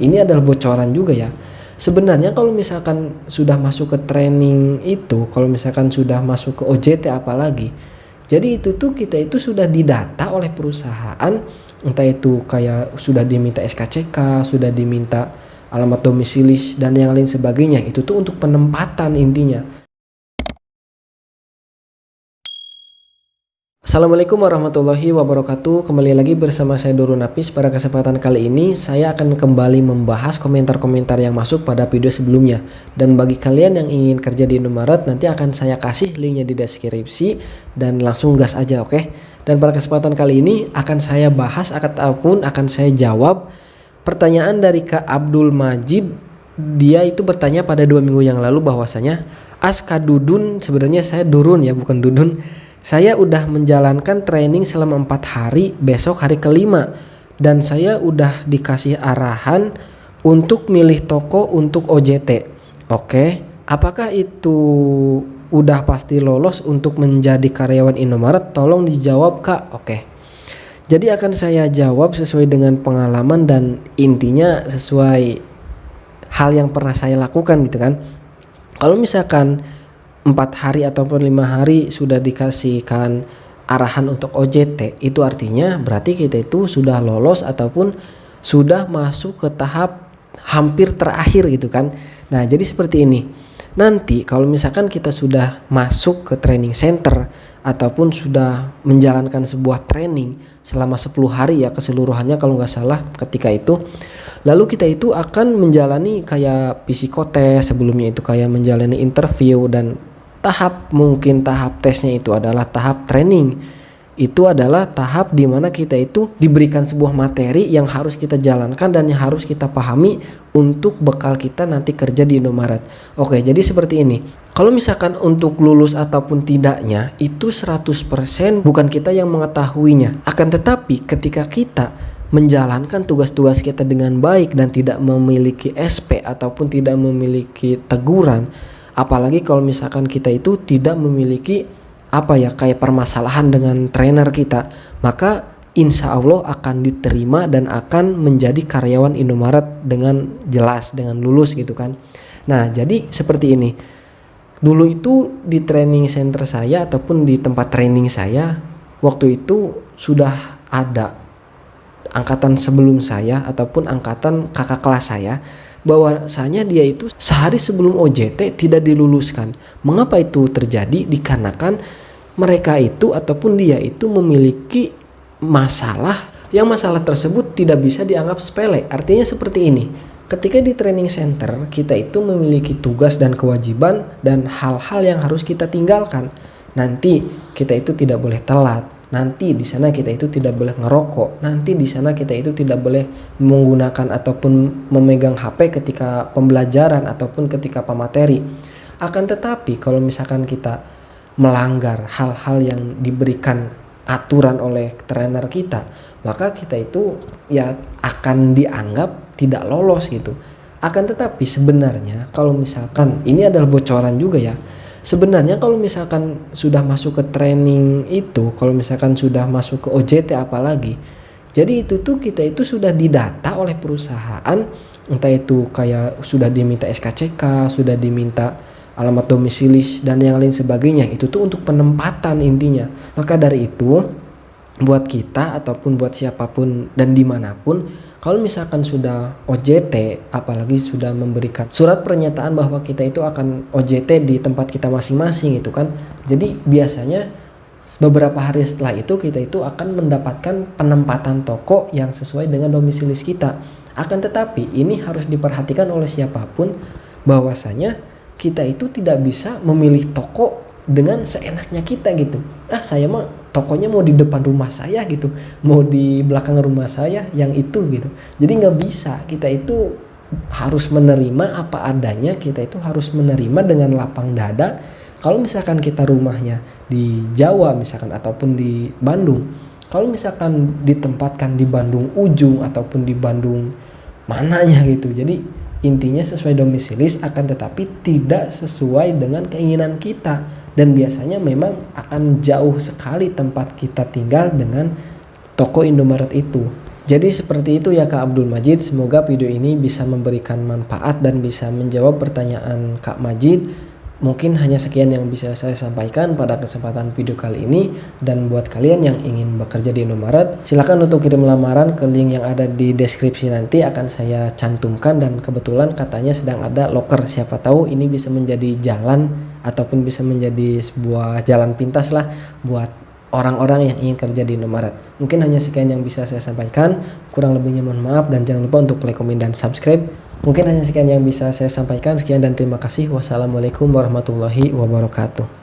ini adalah bocoran juga ya. Sebenarnya kalau misalkan sudah masuk ke training itu, kalau misalkan sudah masuk ke OJT apalagi, jadi itu tuh kita itu sudah didata oleh perusahaan, entah itu kayak sudah diminta SKCK, sudah diminta alamat domisilis dan yang lain sebagainya. Itu tuh untuk penempatan intinya. Assalamualaikum warahmatullahi wabarakatuh. Kembali lagi bersama saya Duru Napis. Pada kesempatan kali ini saya akan kembali membahas komentar-komentar yang masuk pada video sebelumnya. Dan bagi kalian yang ingin kerja di Indomaret, nanti akan saya kasih linknya di deskripsi. Dan langsung gas aja, oke? Dan pada kesempatan kali ini akan saya bahas ataupun akan saya jawab pertanyaan dari Kak Abdul Majid. Dia itu bertanya pada 2 minggu yang lalu bahwasanya Kak Dudun, sebenarnya saya Durun ya, bukan Dudun. Saya udah menjalankan training selama 4 hari, besok hari kelima. Dan saya udah dikasih arahan untuk milih toko untuk OJT. Oke, apakah itu udah pasti lolos untuk menjadi karyawan Indomaret? Tolong dijawab Kak. Oke. Jadi akan saya jawab sesuai dengan pengalaman dan intinya sesuai hal yang pernah saya lakukan gitu kan. Kalau misalkan 4 hari ataupun 5 hari sudah dikasihkan arahan untuk OJT, itu artinya berarti kita itu sudah lolos ataupun sudah masuk ke tahap hampir terakhir gitu kan. Nah jadi seperti ini. Nanti kalau misalkan kita sudah masuk ke training center ataupun sudah menjalankan sebuah training selama 10 hari ya keseluruhannya kalau nggak salah ketika itu, lalu kita itu akan menjalani kayak psikotes, sebelumnya itu kayak menjalani interview, dan tahap tesnya itu adalah tahap training. Itu adalah tahap dimana kita itu diberikan sebuah materi yang harus kita jalankan dan yang harus kita pahami untuk bekal kita nanti kerja di Indomaret. Oke, jadi seperti ini. Kalau misalkan untuk lulus ataupun tidaknya itu 100% bukan kita yang mengetahuinya. Akan tetapi ketika kita menjalankan tugas-tugas kita dengan baik dan tidak memiliki SP ataupun tidak memiliki teguran, apalagi kalau misalkan kita itu tidak memiliki kayak permasalahan dengan trainer kita, maka insya Allah akan diterima dan akan menjadi karyawan Indomaret dengan jelas, dengan lulus gitu kan. Nah jadi seperti ini. Dulu itu di training center saya ataupun di tempat training saya, waktu itu sudah ada angkatan sebelum saya ataupun angkatan kakak kelas saya, bahwasanya dia itu sehari sebelum OJT tidak diluluskan. Mengapa itu terjadi? Dikarenakan mereka itu ataupun dia itu memiliki masalah yang masalah tersebut tidak bisa dianggap sepele. Artinya seperti ini. Ketika di training center kita itu memiliki tugas dan kewajiban dan hal-hal yang harus kita tinggalkan. Nanti kita itu tidak boleh telat. Nanti di sana kita itu tidak boleh ngerokok. Nanti di sana kita itu tidak boleh menggunakan ataupun memegang HP ketika pembelajaran ataupun ketika pemateri. Akan tetapi kalau misalkan kita melanggar hal-hal yang diberikan aturan oleh trainer kita, maka kita itu ya akan dianggap tidak lolos gitu. Akan tetapi sebenarnya kalau misalkan ini adalah bocoran juga ya. Sebenarnya kalau misalkan sudah masuk ke training itu, kalau misalkan sudah masuk ke OJT apalagi, jadi itu tuh kita itu sudah didata oleh perusahaan, entah itu kayak sudah diminta SKCK, sudah diminta alamat domisilis dan yang lain sebagainya. Itu tuh untuk penempatan intinya. Maka dari itu buat kita ataupun buat siapapun dan dimanapun, kalau misalkan sudah OJT, apalagi sudah memberikan surat pernyataan bahwa kita itu akan OJT di tempat kita masing-masing itu kan. Jadi biasanya beberapa hari setelah itu kita itu akan mendapatkan penempatan toko yang sesuai dengan domisilis kita. Akan tetapi ini harus diperhatikan oleh siapapun bahwasanya kita itu tidak bisa memilih toko dengan seenaknya kita gitu. Saya mah tokonya mau di depan rumah saya gitu, mau di belakang rumah saya yang itu gitu. Jadi nggak bisa, kita itu harus menerima apa adanya, kita itu harus menerima dengan lapang dada. Kalau misalkan kita rumahnya di Jawa misalkan ataupun di Bandung, kalau misalkan ditempatkan di Bandung ujung ataupun di Bandung mananya gitu, jadi intinya sesuai domisilis, akan tetapi tidak sesuai dengan keinginan kita. Dan biasanya memang akan jauh sekali tempat kita tinggal dengan toko Indomaret itu. Jadi seperti itu ya Kak Abdul Majid, semoga video ini bisa memberikan manfaat dan bisa menjawab pertanyaan Kak Majid. Mungkin hanya sekian yang bisa saya sampaikan pada kesempatan video kali ini, dan buat kalian yang ingin bekerja di Indomaret, silakan untuk kirim lamaran ke link yang ada di deskripsi, nanti akan saya cantumkan. Dan kebetulan katanya sedang ada loker, siapa tahu ini bisa menjadi jalan ataupun bisa menjadi sebuah jalan pintas lah buat orang-orang yang ingin kerja di Indomaret. Mungkin hanya sekian yang bisa saya sampaikan, kurang lebihnya mohon maaf, dan jangan lupa untuk like, komen, dan subscribe. Mungkin hanya sekian yang bisa saya sampaikan. Sekian dan terima kasih. Wassalamualaikum warahmatullahi wabarakatuh.